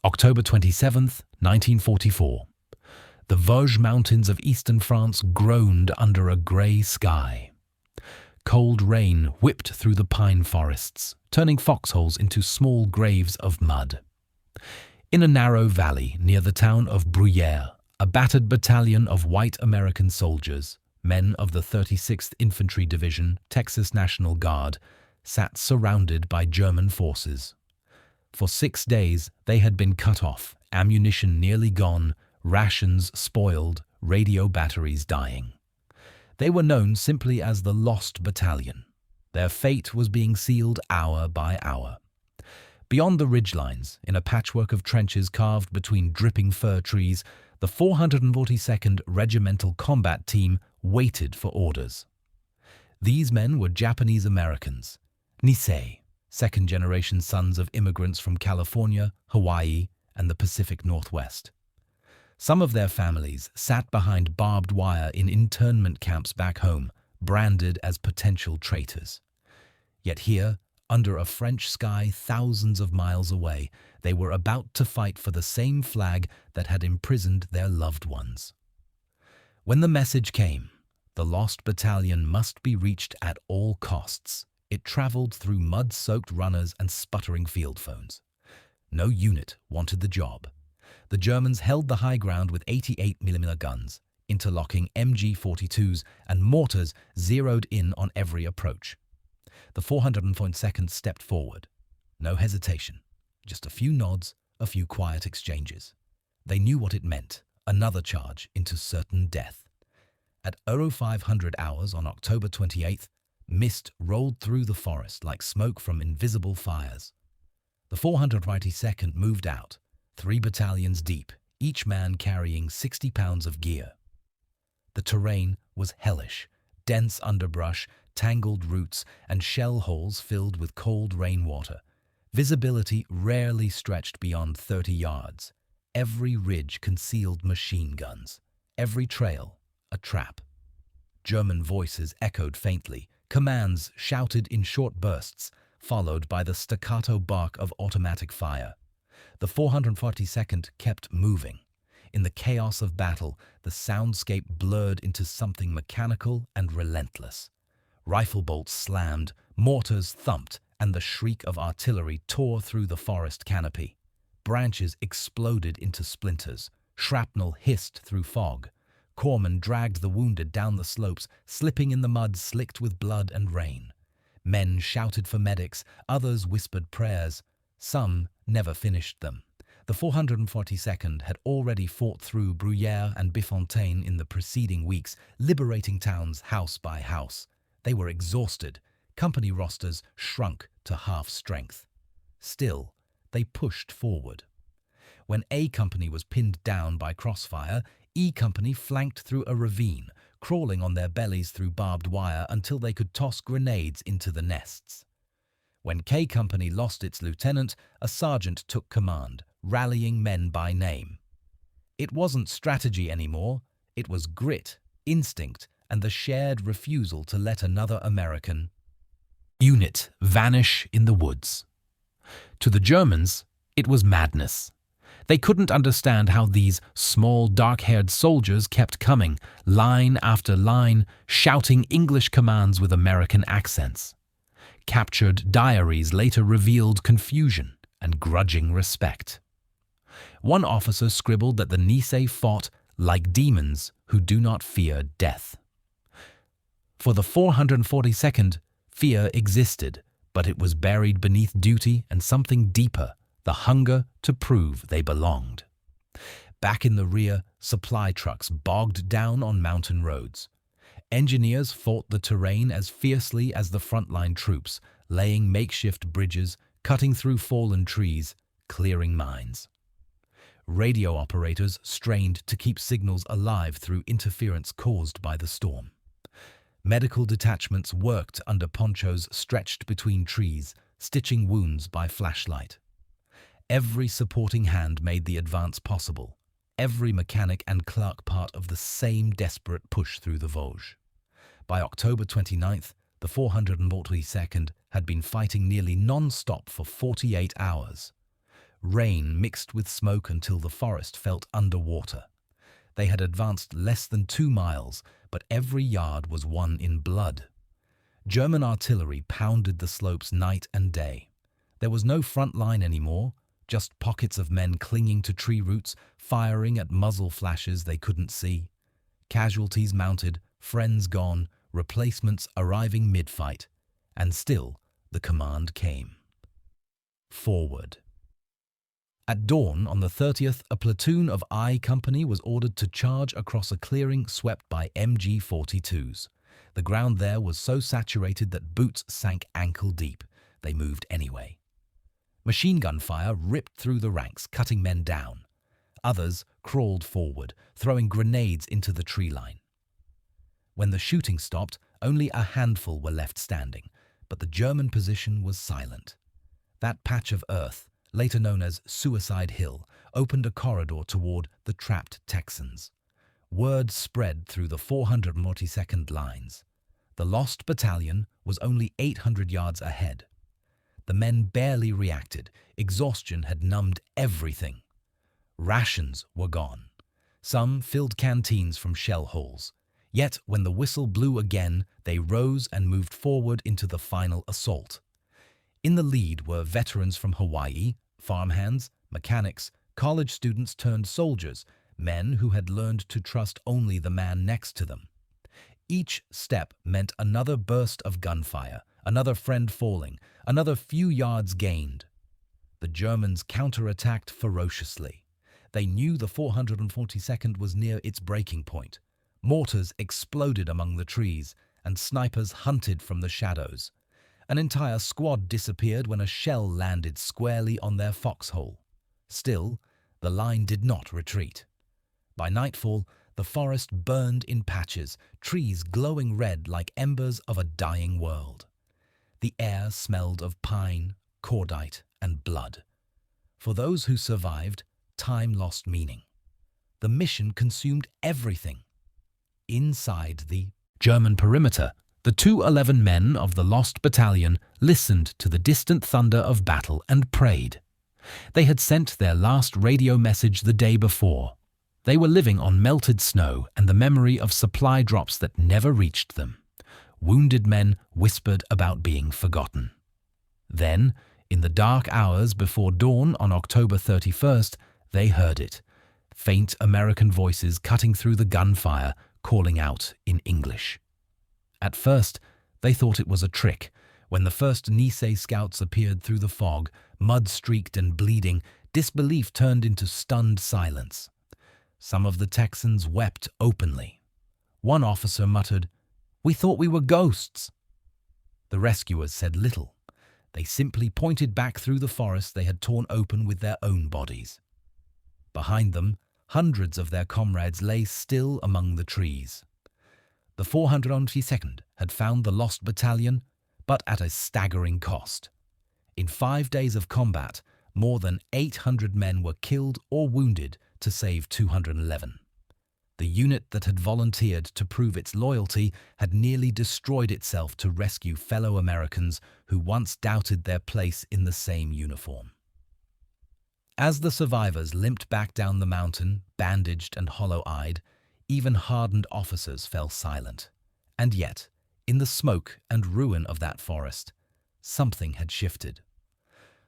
October 27th, 1944. The Vosges Mountains of eastern France groaned under a grey sky. Cold rain whipped through the pine forests, turning foxholes into small graves of mud. In a narrow valley near the town of Bruyères, a battered battalion of white American soldiers, men of the 36th Infantry Division, Texas National Guard, sat surrounded by German forces. For 6 days they had been cut off, ammunition nearly gone, rations spoiled, radio batteries dying. They were known simply as the Lost Battalion. Their fate was being sealed hour by hour. Beyond the ridgelines, in a patchwork of trenches carved between dripping fir trees, the 442nd Regimental Combat Team waited for orders. These men were Japanese Americans, Nisei, second-generation sons of immigrants from California, Hawaii, and the Pacific Northwest. Some of their families sat behind barbed wire in internment camps back home, branded as potential traitors. Yet here, under a French sky thousands of miles away, they were about to fight for the same flag that had imprisoned their loved ones. When the message came, the Lost Battalion must be reached at all costs, it traveled through mud-soaked runners and sputtering field phones. No unit wanted the job. The Germans held the high ground with 88mm guns, interlocking MG-42s and mortars zeroed in on every approach. The 442nd stepped forward. No hesitation. Just a few nods, a few quiet exchanges. They knew what it meant, another charge into certain death. At 0500 hours on October 28th, mist rolled through the forest like smoke from invisible fires. The 442nd moved out, 3 battalions deep, each man carrying 60 pounds of gear. The terrain was hellish, dense underbrush, tangled roots, and shell holes filled with cold rainwater. Visibility rarely stretched beyond 30 yards. Every ridge concealed machine guns. Every trail, a trap. German voices echoed faintly, commands shouted in short bursts, followed by the staccato bark of automatic fire. The 442nd kept moving. In the chaos of battle, the soundscape blurred into something mechanical and relentless. Rifle bolts slammed, mortars thumped, and the shriek of artillery tore through the forest canopy. Branches exploded into splinters. Shrapnel hissed through fog. Corpsmen dragged the wounded down the slopes, slipping in the mud slicked with blood and rain. Men shouted for medics, others whispered prayers. Some never finished them. The 442nd had already fought through Bruyères and Bifontaine in the preceding weeks, liberating towns house by house. They were exhausted. Company rosters shrunk to half strength. Still, they pushed forward. When A Company was pinned down by crossfire, E Company flanked through a ravine, crawling on their bellies through barbed wire until they could toss grenades into the nests. When K Company lost its lieutenant, a sergeant took command, rallying men by name. It wasn't strategy anymore, it was grit, instinct, and the shared refusal to let another American unit vanish in the woods. To the Germans, it was madness. They couldn't understand how these small, dark-haired soldiers kept coming, line after line, shouting English commands with American accents. Captured diaries later revealed confusion and grudging respect. One officer scribbled that the Nisei fought like demons who do not fear death. For the 442nd, fear existed, but it was buried beneath duty and something deeper, the hunger to prove they belonged. Back in the rear, supply trucks bogged down on mountain roads. Engineers fought the terrain as fiercely as the frontline troops, laying makeshift bridges, cutting through fallen trees, clearing mines. Radio operators strained to keep signals alive through interference caused by the storm. Medical detachments worked under ponchos stretched between trees, stitching wounds by flashlight. Every supporting hand made the advance possible. Every mechanic and clerk part of the same desperate push through the Vosges. By October 29th, the 442nd had been fighting nearly non-stop for 48 hours. rain mixed with smoke until the forest felt underwater. They had advanced less than 2 miles, but every yard was won in blood. German artillery pounded the slopes night and day. There was no front line anymore, just pockets of men clinging to tree roots, firing at muzzle flashes they couldn't see. Casualties mounted, friends gone, replacements arriving mid-fight, and still the command came. Forward. At dawn on the 30th, a platoon of I Company was ordered to charge across a clearing swept by MG-42s. The ground there was so saturated that boots sank ankle deep. They moved anyway. Machine gun fire ripped through the ranks, cutting men down. Others crawled forward, throwing grenades into the tree line. When the shooting stopped, only a handful were left standing, but the German position was silent. That patch of earth, later known as Suicide Hill, opened a corridor toward the trapped Texans. Word spread through the 442nd lines. The lost battalion was only 800 yards ahead. The men barely reacted. Exhaustion had numbed everything. Rations were gone. Some filled canteens from shell holes. Yet, when the whistle blew again, they rose and moved forward into the final assault. In the lead were veterans from Hawaii, farmhands, mechanics, college students turned soldiers, men who had learned to trust only the man next to them. Each step meant another burst of gunfire, another friend falling, another few yards gained. The Germans counterattacked ferociously. They knew the 442nd was near its breaking point. Mortars exploded among the trees, and snipers hunted from the shadows. An entire squad disappeared when a shell landed squarely on their foxhole. Still, the line did not retreat. By nightfall, the forest burned in patches, trees glowing red like embers of a dying world. The air smelled of pine, cordite, and blood. For those who survived, time lost meaning. The mission consumed everything. Inside the German perimeter, the 211 men of the lost battalion listened to the distant thunder of battle and prayed. They had sent their last radio message the day before. They were living on melted snow and the memory of supply drops that never reached them. Wounded men whispered about being forgotten. Then, in the dark hours before dawn on October 31st, they heard it. Faint American voices cutting through the gunfire, calling out in English. At first, they thought it was a trick. When the first Nisei scouts appeared through the fog, mud-streaked and bleeding, disbelief turned into stunned silence. Some of the Texans wept openly. One officer muttered, "We thought we were ghosts." The rescuers said little. They simply pointed back through the forest they had torn open with their own bodies. Behind them, hundreds of their comrades lay still among the trees. The 442nd had found the lost battalion, but at a staggering cost. In 5 days of combat, more than 800 men were killed or wounded to save 211. The unit that had volunteered to prove its loyalty had nearly destroyed itself to rescue fellow Americans who once doubted their place in the same uniform. As the survivors limped back down the mountain, bandaged and hollow-eyed, even hardened officers fell silent. And yet, in the smoke and ruin of that forest, something had shifted.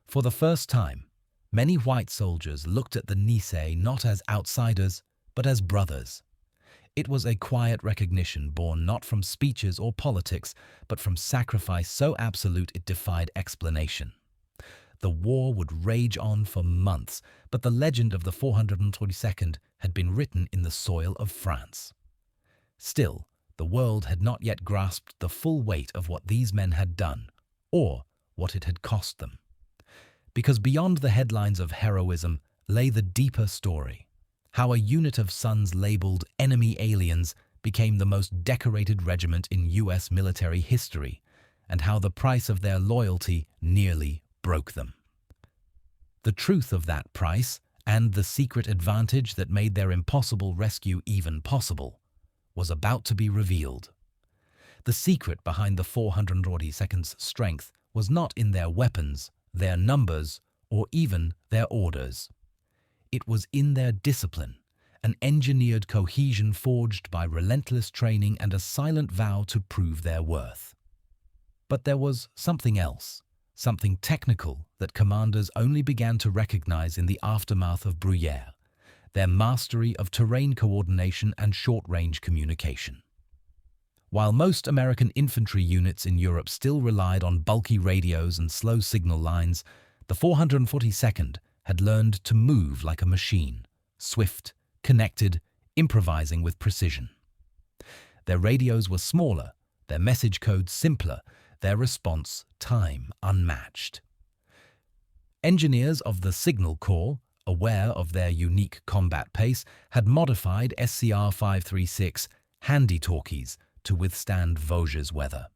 For the first time, many white soldiers looked at the Nisei not as outsiders, but as brothers. It was a quiet recognition born not from speeches or politics, but from sacrifice so absolute it defied explanation. The war would rage on for months, but the legend of the 442nd had been written in the soil of France. Still, the world had not yet grasped the full weight of what these men had done, or what it had cost them. Because beyond the headlines of heroism lay the deeper story, how a unit of sons labeled enemy aliens became the most decorated regiment in U.S. military history, and how the price of their loyalty nearly broke them. The truth of that price, and the secret advantage that made their impossible rescue even possible, was about to be revealed. The secret behind the 442nd's strength was not in their weapons, their numbers, or even their orders. It was in their discipline, an engineered cohesion forged by relentless training and a silent vow to prove their worth. But there was something else, something technical that commanders only began to recognize in the aftermath of Bruyère, their mastery of terrain coordination and short-range communication. While most American infantry units in Europe still relied on bulky radios and slow signal lines, the 442nd had learned to move like a machine, swift, connected, improvising with precision. Their radios were smaller, their message codes simpler, their response time unmatched. Engineers of the Signal Corps, aware of their unique combat pace, had modified SCR 536 handy-talkies to withstand Vosges weather.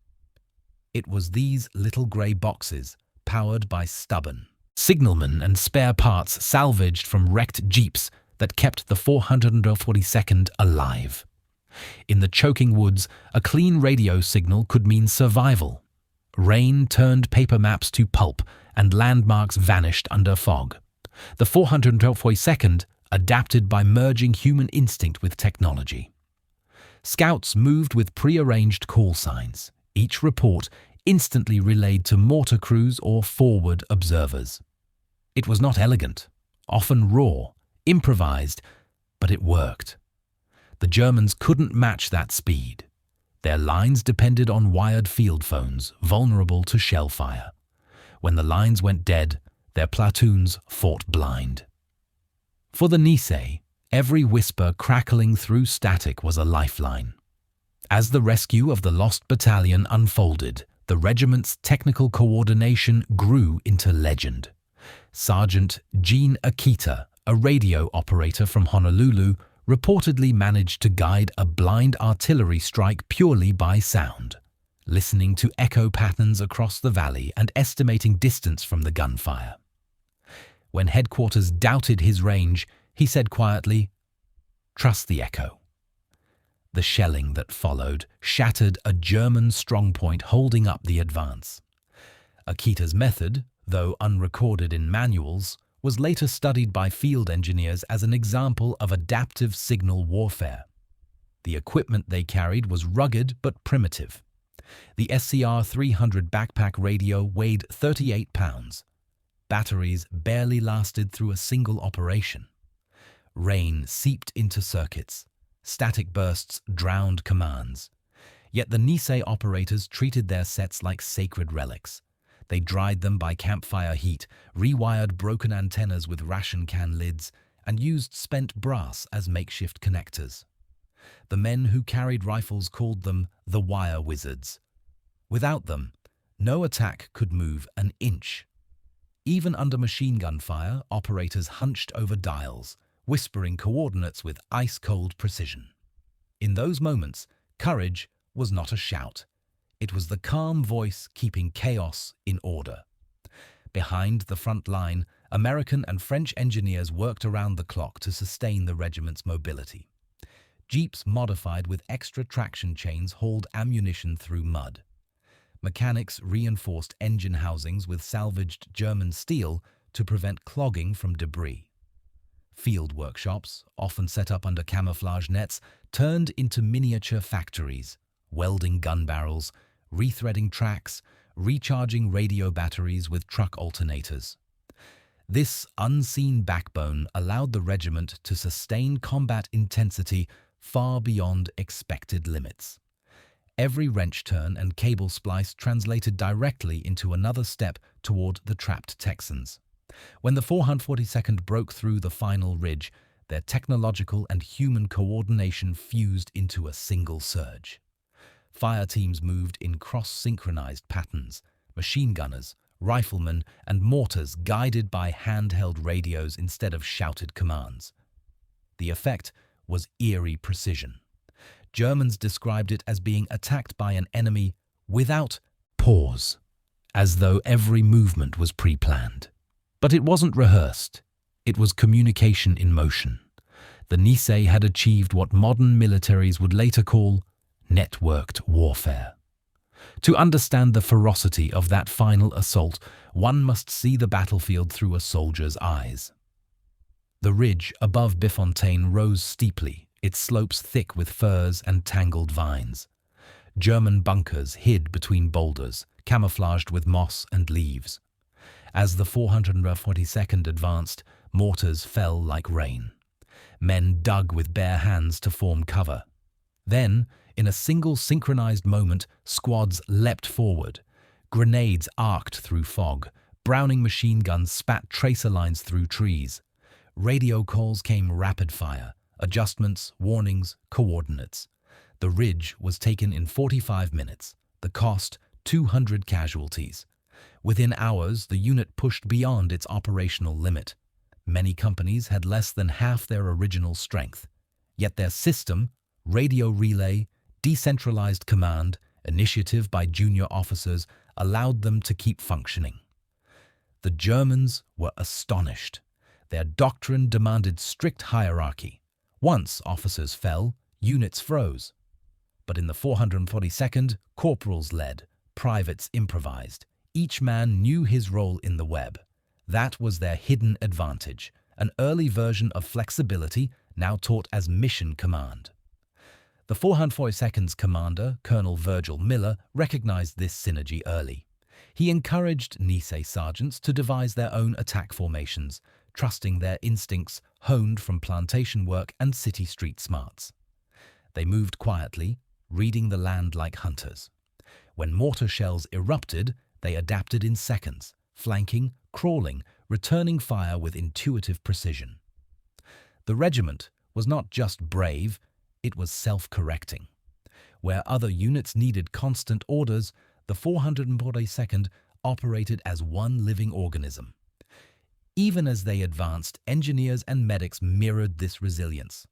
It was these little grey boxes, powered by stubborn signalmen and spare parts salvaged from wrecked jeeps, that kept the 442nd alive. In the choking woods, a clean radio signal could mean survival. Rain turned paper maps to pulp, and landmarks vanished under fog. The 442nd adapted by merging human instinct with technology. Scouts moved with pre-arranged call signs, each report instantly relayed to mortar crews or forward observers. It was not elegant, often raw, improvised, but it worked. The Germans couldn't match that speed. Their lines depended on wired field phones, vulnerable to shell fire. When the lines went dead, their platoons fought blind. For the Nisei, every whisper crackling through static was a lifeline. As the rescue of the lost battalion unfolded, the regiment's technical coordination grew into legend. Sergeant Jean Akita, a radio operator from Honolulu, reportedly managed to guide a blind artillery strike purely by sound, listening to echo patterns across the valley and estimating distance from the gunfire. When headquarters doubted his range, he said quietly, "Trust the echo." The shelling that followed shattered a German strongpoint holding up the advance. Akita's method, though unrecorded in manuals, was later studied by field engineers as an example of adaptive signal warfare. The equipment they carried was rugged but primitive. The SCR 300 backpack radio weighed 38 pounds. Batteries barely lasted through a single operation. Rain seeped into circuits. Static bursts drowned commands. Yet the Nisei operators treated their sets like sacred relics. They dried them by campfire heat, rewired broken antennas with ration can lids, and used spent brass as makeshift connectors. The men who carried rifles called them the wire wizards. Without them, no attack could move an inch. Even under machine gun fire, operators hunched over dials, whispering coordinates with ice-cold precision. In those moments, courage was not a shout. It was the calm voice keeping chaos in order. Behind the front line, American and French engineers worked around the clock to sustain the regiment's mobility. Jeeps modified with extra traction chains hauled ammunition through mud. Mechanics reinforced engine housings with salvaged German steel to prevent clogging from debris. Field workshops, often set up under camouflage nets, turned into miniature factories, welding gun barrels, rethreading tracks, recharging radio batteries with truck alternators. This unseen backbone allowed the regiment to sustain combat intensity far beyond expected limits. Every wrench turn and cable splice translated directly into another step toward the trapped Texans. When the 442nd broke through the final ridge, their technological and human coordination fused into a single surge. Fire teams moved in cross-synchronized patterns, machine gunners, riflemen, and mortars guided by handheld radios instead of shouted commands. The effect was eerie precision. Germans described it as being attacked by an enemy without pause, as though every movement was pre-planned. But it wasn't rehearsed. It was communication in motion. The Nisei had achieved what modern militaries would later call networked warfare. To understand the ferocity of that final assault, one must see the battlefield through a soldier's eyes. The ridge above Bifontaine rose steeply, its slopes thick with firs and tangled vines. German bunkers hid between boulders, camouflaged with moss and leaves. As the 442nd advanced, mortars fell like rain. Men dug with bare hands to form cover. Then, in a single synchronized moment, squads leapt forward. Grenades arced through fog. Browning machine guns spat tracer lines through trees. Radio calls came rapid fire, adjustments, warnings, coordinates. The ridge was taken in 45 minutes. The cost, 200 casualties. Within hours, the unit pushed beyond its operational limit. Many companies had less than half their original strength. Yet their system, radio relay, decentralized command, initiative by junior officers, allowed them to keep functioning. The Germans were astonished. Their doctrine demanded strict hierarchy. Once officers fell, units froze. But in the 442nd, corporals led, privates improvised. Each man knew his role in the web. That was their hidden advantage, an early version of flexibility now taught as mission command. The 442nd's commander, Colonel Virgil Miller, recognized this synergy early. He encouraged Nisei sergeants to devise their own attack formations, trusting their instincts honed from plantation work and city street smarts. They moved quietly, reading the land like hunters. When mortar shells erupted, they adapted in seconds, flanking, crawling, returning fire with intuitive precision. The regiment was not just brave, it was self-correcting. Where other units needed constant orders, the 442nd operated as one living organism. Even as they advanced, engineers and medics mirrored this resilience.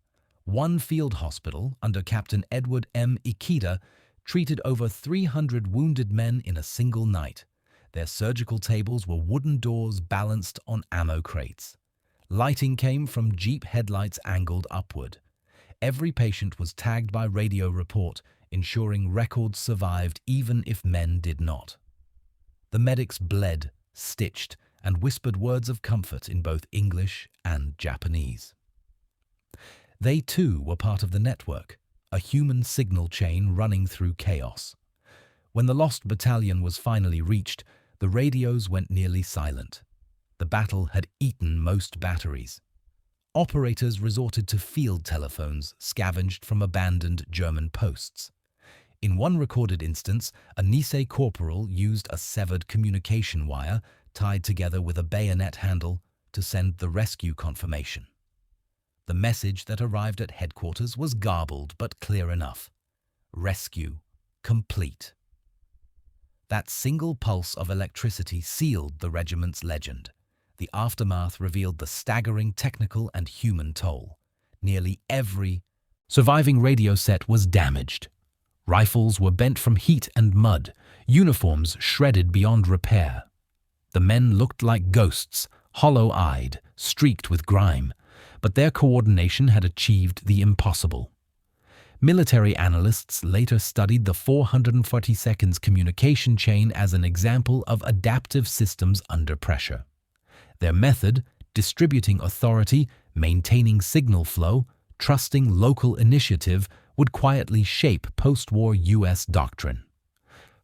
One field hospital, under Captain Edward M. Ikeda, treated over 300 wounded men in a single night. Their surgical tables were wooden doors balanced on ammo crates. Lighting came from Jeep headlights angled upward. Every patient was tagged by radio report, ensuring records survived even if men did not. The medics bled, stitched, and whispered words of comfort in both English and Japanese. They too were part of the network, a human signal chain running through chaos. When the lost battalion was finally reached, the radios went nearly silent. The battle had eaten most batteries. Operators resorted to field telephones scavenged from abandoned German posts. In one recorded instance, a Nisei corporal used a severed communication wire tied together with a bayonet handle to send the rescue confirmation. The message that arrived at headquarters was garbled but clear enough. Rescue complete. That single pulse of electricity sealed the regiment's legend. The aftermath revealed the staggering technical and human toll. Nearly every surviving radio set was damaged. Rifles were bent from heat and mud, uniforms shredded beyond repair. The men looked like ghosts, hollow-eyed, streaked with grime, but their coordination had achieved the impossible. Military analysts later studied the 442nd's communication chain as an example of adaptive systems under pressure. Their method, distributing authority, maintaining signal flow, trusting local initiative, would quietly shape post-war U.S. doctrine.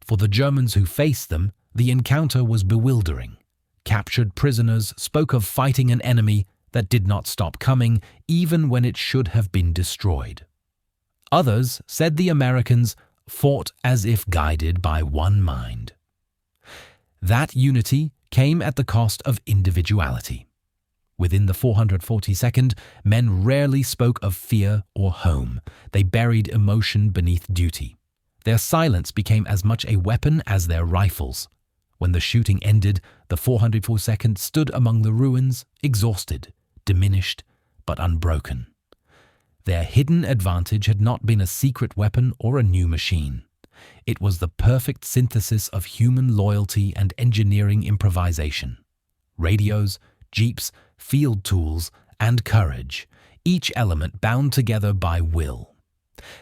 For the Germans who faced them, the encounter was bewildering. Captured prisoners spoke of fighting an enemy that did not stop coming even when it should have been destroyed. Others said the Americans fought as if guided by one mind. That unity came at the cost of individuality. Within the 442nd, men rarely spoke of fear or home. They buried emotion beneath duty. Their silence became as much a weapon as their rifles. When the shooting ended, the 442nd stood among the ruins, exhausted, diminished, but unbroken. Their hidden advantage had not been a secret weapon or a new machine. It was the perfect synthesis of human loyalty and engineering improvisation. Radios, jeeps, field tools, and courage, each element bound together by will.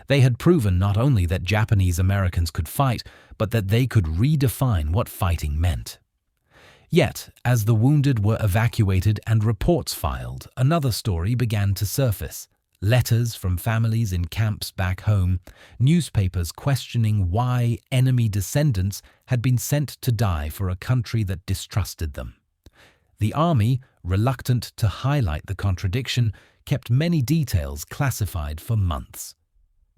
They had proven not only that Japanese Americans could fight, but that they could redefine what fighting meant. Yet, as the wounded were evacuated and reports filed, another story began to surface. Letters from families in camps back home, newspapers questioning why enemy descendants had been sent to die for a country that distrusted them. The army, reluctant to highlight the contradiction, kept many details classified for months.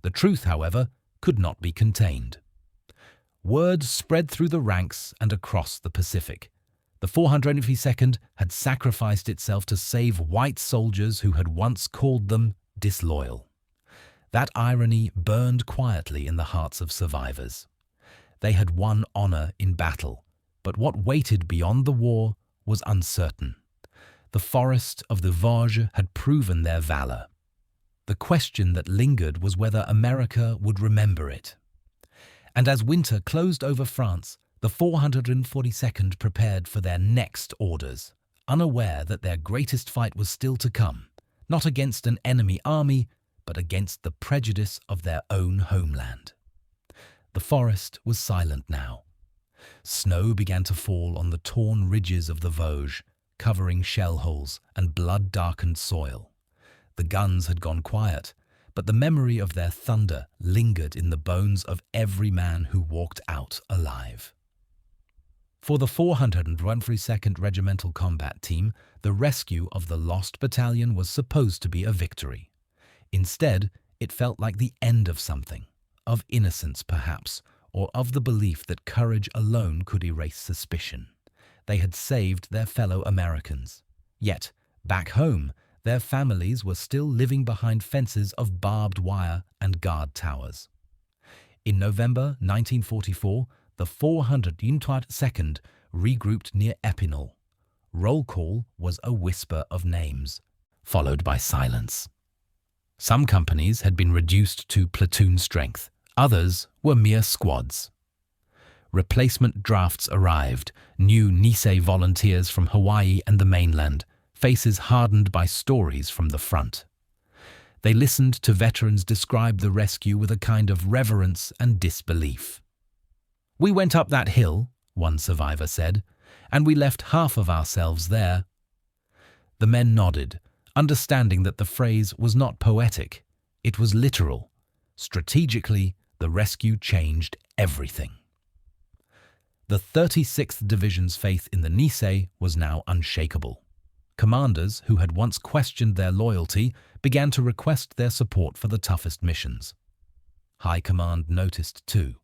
The truth, however, could not be contained. Word spread through the ranks and across the Pacific. The 452nd had sacrificed itself to save white soldiers who had once called them disloyal. That irony burned quietly in the hearts of survivors. They had won honor in battle, but what waited beyond the war was uncertain. The forest of the Vosges had proven their valor. The question that lingered was whether America would remember it. And as winter closed over France, the 442nd prepared for their next orders, unaware that their greatest fight was still to come, not against an enemy army, but against the prejudice of their own homeland. The forest was silent now. Snow began to fall on the torn ridges of the Vosges, covering shell holes and blood-darkened soil. The guns had gone quiet, but the memory of their thunder lingered in the bones of every man who walked out alive. For the 442nd Regimental Combat Team, the rescue of the lost battalion was supposed to be a victory. Instead, it felt like the end of something, of innocence perhaps, or of the belief that courage alone could erase suspicion. They had saved their fellow Americans. Yet, back home, their families were still living behind fences of barbed wire and guard towers. In November 1944, the 442nd regrouped near Epinal. Roll call was a whisper of names, followed by silence. Some companies had been reduced to platoon strength, others were mere squads. Replacement drafts arrived, new Nisei volunteers from Hawaii and the mainland, faces hardened by stories from the front. They listened to veterans describe the rescue with a kind of reverence and disbelief. "We went up that hill," one survivor said, "and we left half of ourselves there." The men nodded, understanding that the phrase was not poetic, it was literal. Strategically, the rescue changed everything. The 36th Division's faith in the Nisei was now unshakable. Commanders who had once questioned their loyalty began to request their support for the toughest missions. High Command noticed too.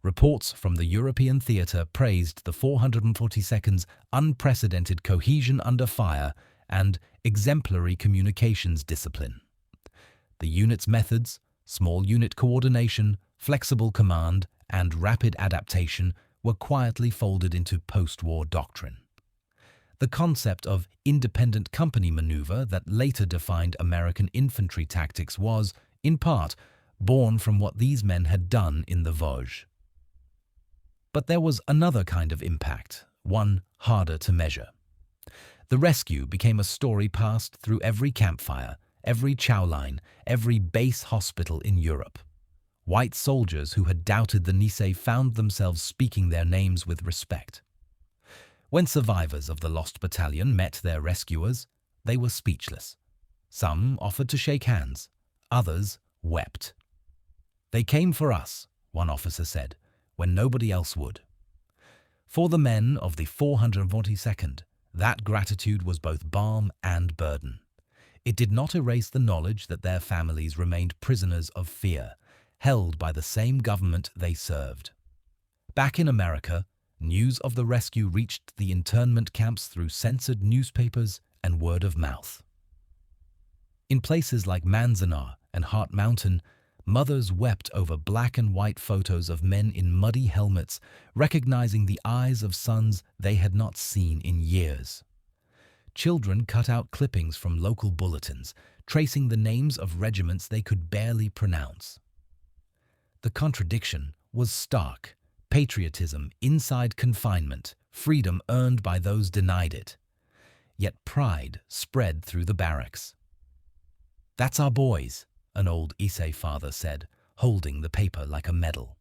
Reports from the European theatre praised the 442nd's unprecedented cohesion under fire and exemplary communications discipline. The unit's methods, small unit coordination, flexible command, and rapid adaptation were quietly folded into post-war doctrine. The concept of independent company maneuver that later defined American infantry tactics was, in part, born from what these men had done in the Vosges. But there was another kind of impact, one harder to measure. The rescue became a story passed through every campfire, every chow line, every base hospital in Europe. White soldiers who had doubted the Nisei found themselves speaking their names with respect. When survivors of the lost battalion met their rescuers, they were speechless. Some offered to shake hands, others wept. "They came for us," one officer said, "when nobody else would." For the men of the 442nd, that gratitude was both balm and burden. It did not erase the knowledge that their families remained prisoners of fear, held by the same government they served. Back in America, news of the rescue reached the internment camps through censored newspapers and word of mouth. In places like Manzanar and Heart Mountain, mothers wept over black and white photos of men in muddy helmets, recognizing the eyes of sons they had not seen in years. Children cut out clippings from local bulletins, tracing the names of regiments they could barely pronounce. The contradiction was stark. Patriotism inside confinement, freedom earned by those denied it. Yet pride spread through the barracks. "That's our boys," an old Issei father said, holding the paper like a medal.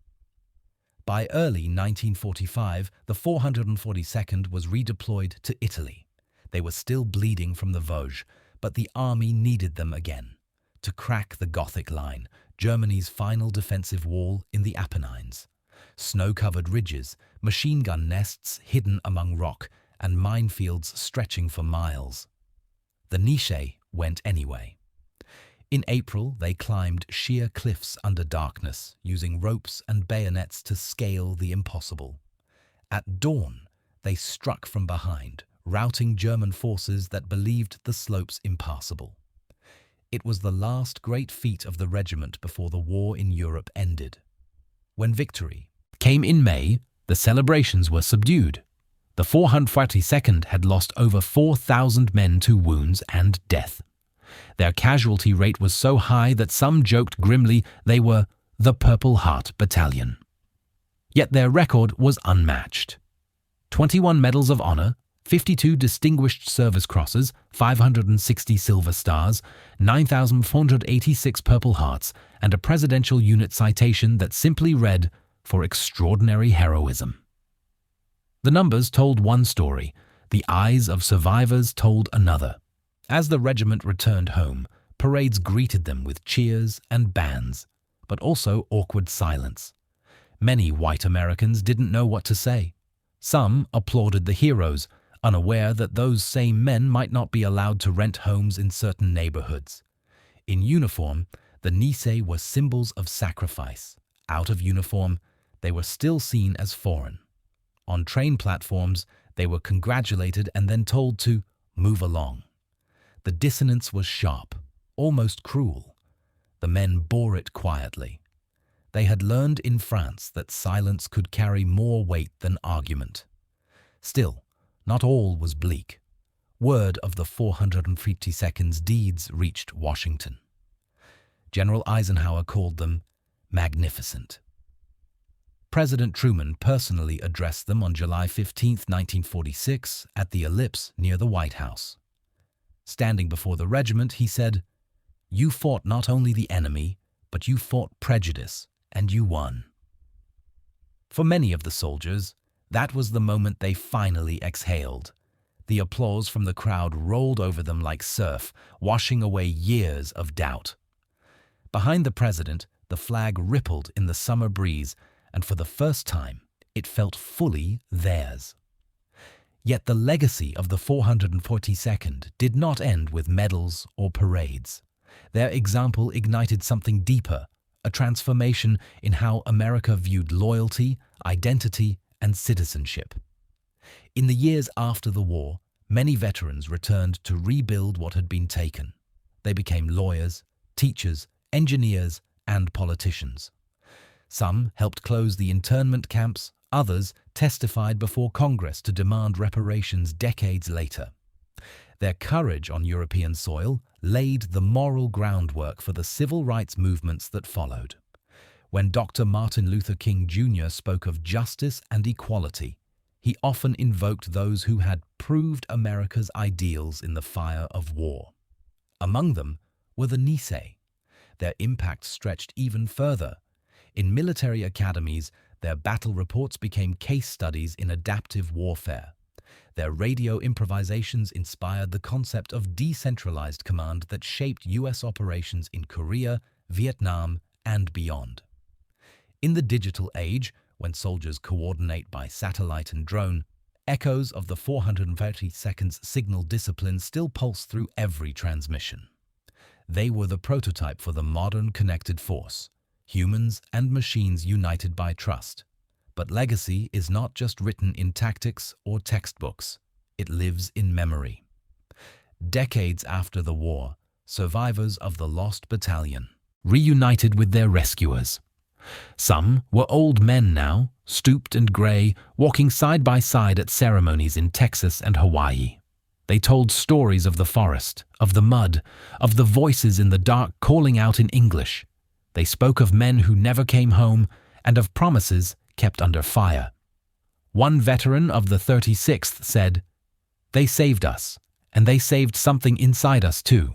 By early 1945, the 442nd was redeployed to Italy. They were still bleeding from the Vosges, but the army needed them again to crack the Gothic Line, Germany's final defensive wall in the Apennines. Snow-covered ridges, machine gun nests hidden among rock, and minefields stretching for miles. The niche went anyway. In April, they climbed sheer cliffs under darkness, using ropes and bayonets to scale the impossible. At dawn, they struck from behind, routing German forces that believed the slopes impassable. It was the last great feat of the regiment before the war in Europe ended. When victory came in May, the celebrations were subdued. The 442nd had lost over 4,000 men to wounds and death. Their casualty rate was so high that some joked grimly they were the Purple Heart Battalion. Yet their record was unmatched. 21 Medals of Honor, 52 Distinguished Service Crosses, 560 Silver Stars, 9,486 Purple Hearts, and a Presidential Unit citation that simply read, "For extraordinary heroism." The numbers told one story. The eyes of survivors told another. As the regiment returned home, parades greeted them with cheers and bands, but also awkward silence. Many white Americans didn't know what to say. Some applauded the heroes, unaware that those same men might not be allowed to rent homes in certain neighborhoods. In uniform, the Nisei were symbols of sacrifice. Out of uniform, they were still seen as foreign. On train platforms, they were congratulated and then told to move along. The dissonance was sharp, almost cruel. The men bore it quietly. They had learned in France that silence could carry more weight than argument. Still, not all was bleak. Word of the 452nd's deeds reached Washington. General Eisenhower called them magnificent. President Truman personally addressed them on July 15, 1946, at the Ellipse near the White House. Standing before the regiment, he said, "You fought not only the enemy, but you fought prejudice, and you won." For many of the soldiers, that was the moment they finally exhaled. The applause from the crowd rolled over them like surf, washing away years of doubt. Behind the president, the flag rippled in the summer breeze, and for the first time, it felt fully theirs. Yet the legacy of the 442nd did not end with medals or parades. Their example ignited something deeper, a transformation in how America viewed loyalty, identity, and citizenship. In the years after the war, many veterans returned to rebuild what had been taken. They became lawyers, teachers, engineers, and politicians. Some helped close the internment camps, others testified before Congress to demand reparations decades later. Their courage on European soil laid the moral groundwork for the civil rights movements that followed. When Dr. Martin Luther King Jr. spoke of justice and equality, he often invoked those who had proved America's ideals in the fire of war. Among them were the Nisei. Their impact stretched even further. In military academies, their battle reports became case studies in adaptive warfare. Their radio improvisations inspired the concept of decentralized command that shaped U.S. operations in Korea, Vietnam, and beyond. In the digital age, when soldiers coordinate by satellite and drone, echoes of the 432nd's signal discipline still pulse through every transmission. They were the prototype for the modern connected force. Humans and machines united by trust. But legacy is not just written in tactics or textbooks. It lives in memory. Decades after the war, survivors of the lost battalion reunited with their rescuers. Some were old men now, stooped and gray, walking side by side at ceremonies in Texas and Hawaii. They told stories of the forest, of the mud, of the voices in the dark calling out in English. They spoke of men who never came home and of promises kept under fire. One veteran of the 36th said, "They saved us, and they saved something inside us too."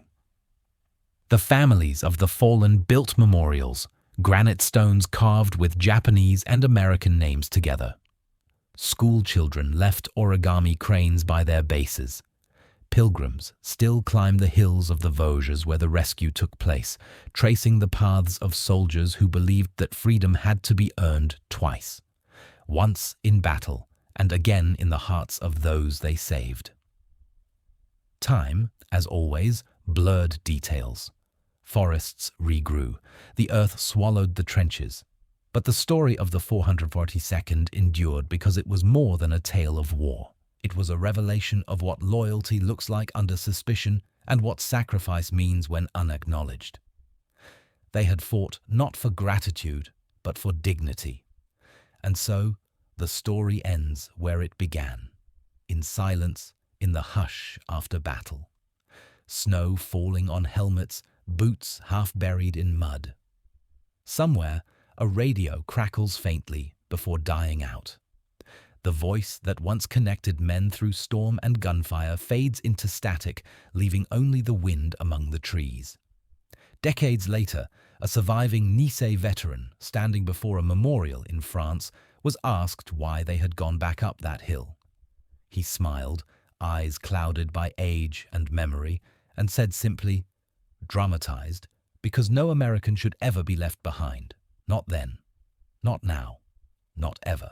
The families of the fallen built memorials, granite stones carved with Japanese and American names together. School children left origami cranes by their bases. Pilgrims still climb the hills of the Vosges where the rescue took place, tracing the paths of soldiers who believed that freedom had to be earned twice, once in battle and again in the hearts of those they saved. Time, as always, blurred details. Forests regrew, the earth swallowed the trenches. But the story of the 442nd endured because it was more than a tale of war. It was a revelation of what loyalty looks like under suspicion and what sacrifice means when unacknowledged. They had fought not for gratitude, but for dignity. And so, the story ends where it began, in silence, in the hush after battle. Snow falling on helmets, boots half buried in mud. Somewhere, a radio crackles faintly before dying out. The voice that once connected men through storm and gunfire fades into static, leaving only the wind among the trees. Decades later, a surviving Nice veteran, standing before a memorial in France, was asked why they had gone back up that hill. He smiled, eyes clouded by age and memory, and said simply, "Dramatized, because no American should ever be left behind. Not then, not now, not ever."